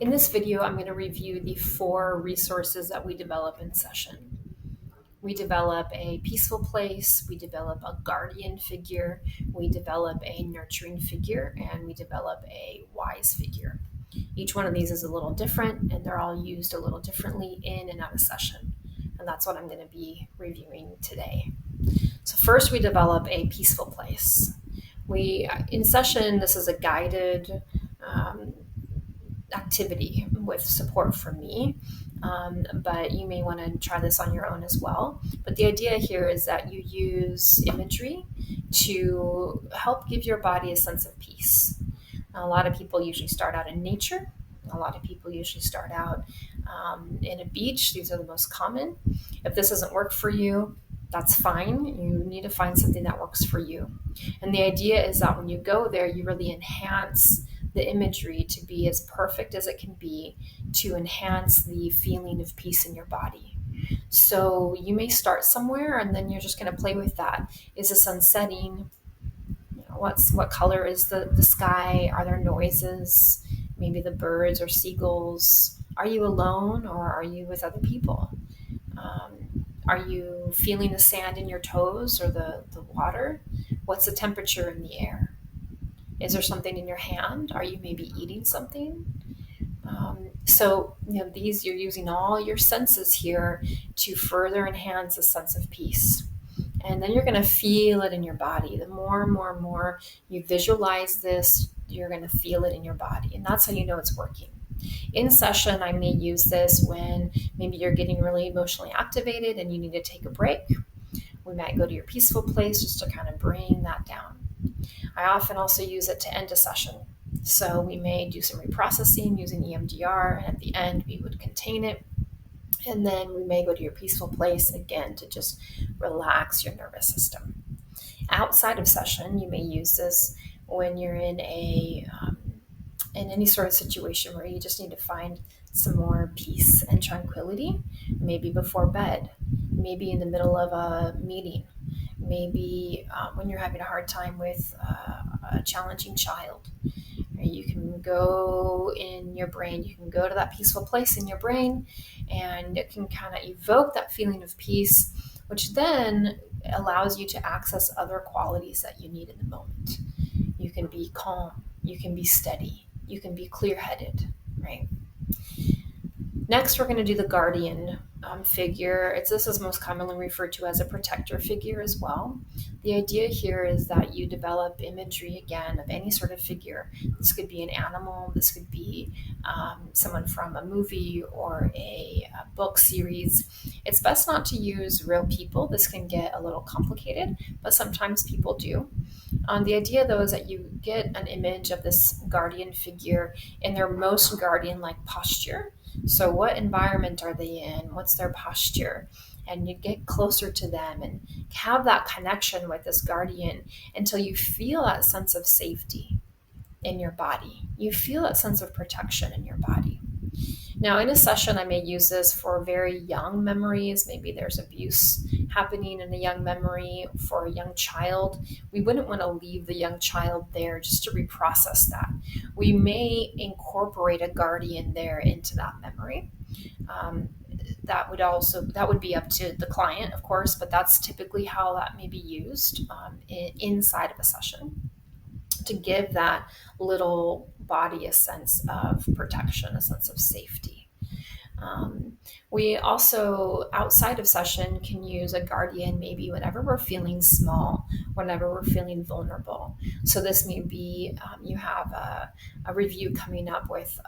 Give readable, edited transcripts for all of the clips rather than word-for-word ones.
In this video, I'm going to review the 4 resources that we develop in session. We develop a peaceful place, we develop a guardian figure, we develop a nurturing figure, and we develop a wise figure. Each one of these is a little different, and they're all used a little differently in and out of session. And that's what I'm going to be reviewing today. So first, we develop a peaceful place. In session, this is a guided activity with support from me. But you may want to try this on your own as well. But the idea here is that you use imagery to help give your body a sense of peace. A lot of people usually start out in nature. A lot of people usually start out in a beach. These are the most common. If this doesn't work for you, that's fine. You need to find something that works for you. And the idea is that when you go there, you really enhance the imagery to be as perfect as it can be to enhance the feeling of peace in your body. So you may start somewhere and then you're just going to play with that. Is the sun setting? What color is the sky? Are there noises? Maybe the birds or seagulls. Are you alone or are you with other people? Are you feeling the sand in your toes or the water? What's the temperature in the air? Is there something in your hand? Are you maybe eating something? These you're using all your senses here to further enhance a sense of peace. And then you're going to feel it in your body. The more and more and more you visualize this, you're going to feel it in your body. And that's how you know it's working. In session, I may use this when maybe you're getting really emotionally activated and you need to take a break. We might go to your peaceful place just to kind of bring that down. I often also use it to end a session. So we may do some reprocessing using EMDR, and at the end, we would contain it. And then we may go to your peaceful place again to just relax your nervous system. Outside of session, you may use this when you're in any sort of situation where you just need to find some more peace and tranquility, maybe before bed, maybe in the middle of a meeting, maybe when you're having a hard time with a challenging child. You can go in your brain, you can go to that peaceful place in your brain, and it can kind of evoke that feeling of peace, which then allows you to access other qualities that you need in the moment. You can be calm, you can be steady, you can be clear-headed, right? Next, we're going to do the guardian figure. This is most commonly referred to as a protector figure as well. The idea here is that you develop imagery, again, of any sort of figure. This could be an animal, this could be someone from a movie or a book series. It's best not to use real people. This can get a little complicated, but sometimes people do. The idea, though, is that you get an image of this guardian figure in their most guardian-like posture. So what environment are they in? What's their posture? And you get closer to them and have that connection with this guardian until you feel that sense of safety in your body. You feel that sense of protection in your body. Now, in a session, I may use this for very young memories. Maybe there's abuse happening in a young memory for a young child. We wouldn't want to leave the young child there just to reprocess that. We may incorporate a guardian there into that memory. That would be up to the client, of course, but that's typically how that may be used inside of a session to give that little body a sense of protection, a sense of safety. We also, outside of session, can use a guardian maybe whenever we're feeling small, whenever we're feeling vulnerable. So this may be you have a review coming up with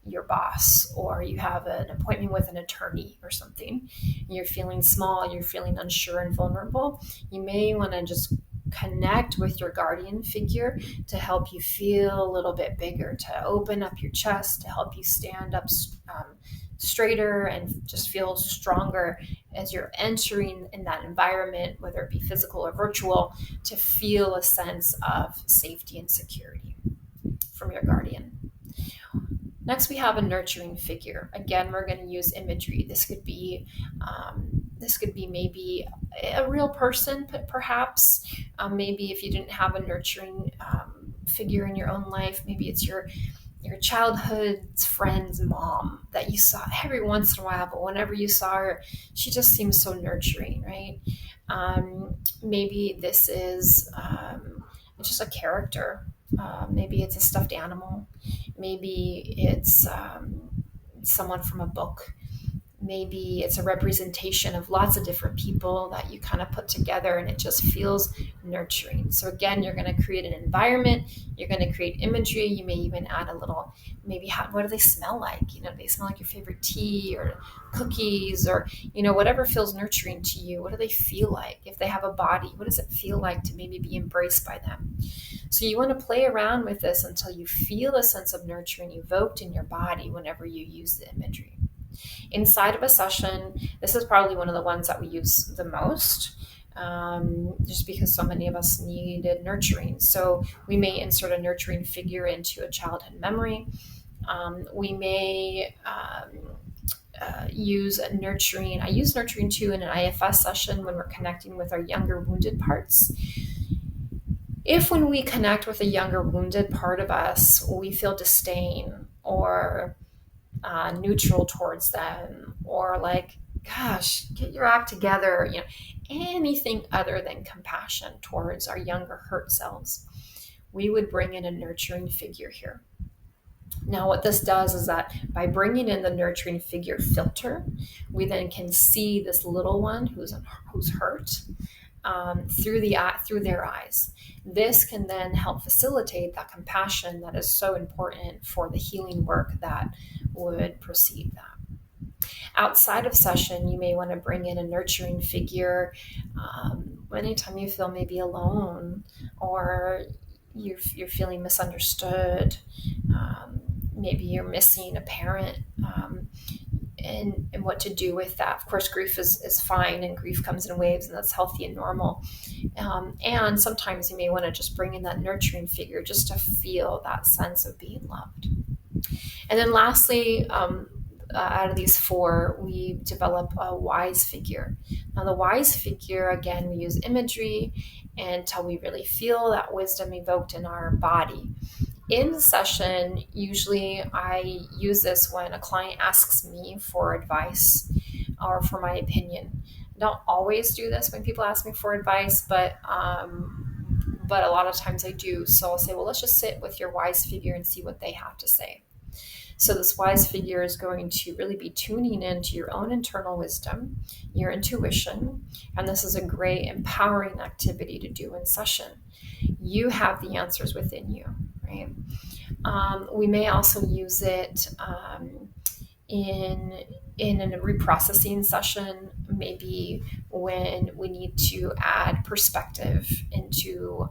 your boss, or you have an appointment with an attorney or something. You're feeling small, you're feeling unsure and vulnerable. You may want to just connect with your guardian figure to help you feel a little bit bigger, to open up your chest, to help you stand up straighter and just feel stronger as you're entering in that environment, whether it be physical or virtual, to feel a sense of safety and security from your guardian. Next, we have a nurturing figure. Again, we're going to use imagery. This could be maybe a real person, perhaps. Maybe if you didn't have a nurturing figure in your own life, maybe it's your your childhood's friend's mom that you saw every once in a while, but whenever you saw her, she just seems so nurturing, right? Maybe this is just a character. Maybe it's a stuffed animal. Maybe it's someone from a book. Maybe it's a representation of lots of different people that you kind of put together, and it just feels nurturing. So again, you're going to create an environment, you're going to create imagery. You may even add a little, maybe what do they smell like? Do they smell like your favorite tea or cookies, or whatever feels nurturing to you. What do they feel like? If they have a body, what does it feel like to maybe be embraced by them? So you want to play around with this until you feel a sense of nurturing evoked in your body whenever you use the imagery. Inside of a session, this is probably one of the ones that we use the most, just because so many of us needed nurturing. So we may insert a nurturing figure into a childhood memory. We may use nurturing. I use nurturing too in an IFS session when we're connecting with our younger wounded parts. If when we connect with a younger wounded part of us, we feel disdain or neutral towards them, or like, gosh, get your act together, anything other than compassion towards our younger hurt selves, we would bring in a nurturing figure here. Now, what this does is that by bringing in the nurturing figure filter, we then can see this little one who's hurt through their eyes. This can then help facilitate that compassion that is so important for the healing work that would precede that. Outside of session, you may want to bring in a nurturing figure anytime you feel maybe alone, or you're feeling misunderstood. Maybe you're missing a parent, and what to do with that. Of course, grief is fine, and grief comes in waves, and that's healthy and normal. And sometimes you may want to just bring in that nurturing figure just to feel that sense of being loved. And then lastly, out of these four, we develop a wise figure. Now, the wise figure, again, we use imagery until we really feel that wisdom evoked in our body. In session, usually I use this when a client asks me for advice or for my opinion. I don't always do this when people ask me for advice, but a lot of times I do. So I'll say, well, let's just sit with your wise figure and see what they have to say. So this wise figure is going to really be tuning into your own internal wisdom, your intuition, and this is a great empowering activity to do in session. You have the answers within you, right? We may also use it in a reprocessing session, maybe when we need to add perspective into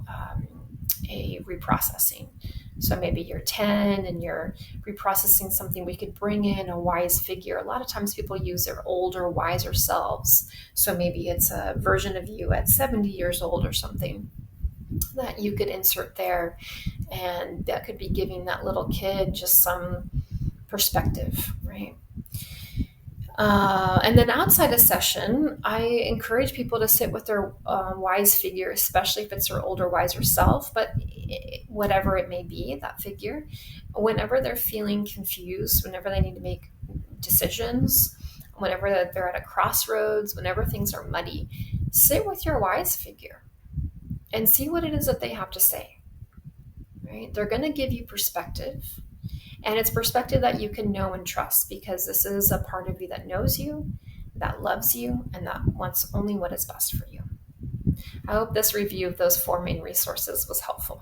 a reprocessing. So maybe you're 10 and you're reprocessing something, we could bring in a wise figure. A lot of times people use their older, wiser selves. So maybe it's a version of you at 70 years old or something that you could insert there. And that could be giving that little kid just some perspective, right? And then outside a session, I encourage people to sit with their wise figure, especially if it's their older, wiser self, but whatever it may be, that figure, whenever they're feeling confused, whenever they need to make decisions, whenever they're at a crossroads, whenever things are muddy, sit with your wise figure and see what it is that they have to say, right? They're going to give you perspective. And it's perspective that you can know and trust, because this is a part of you that knows you, that loves you, and that wants only what is best for you. I hope this review of those four main resources was helpful.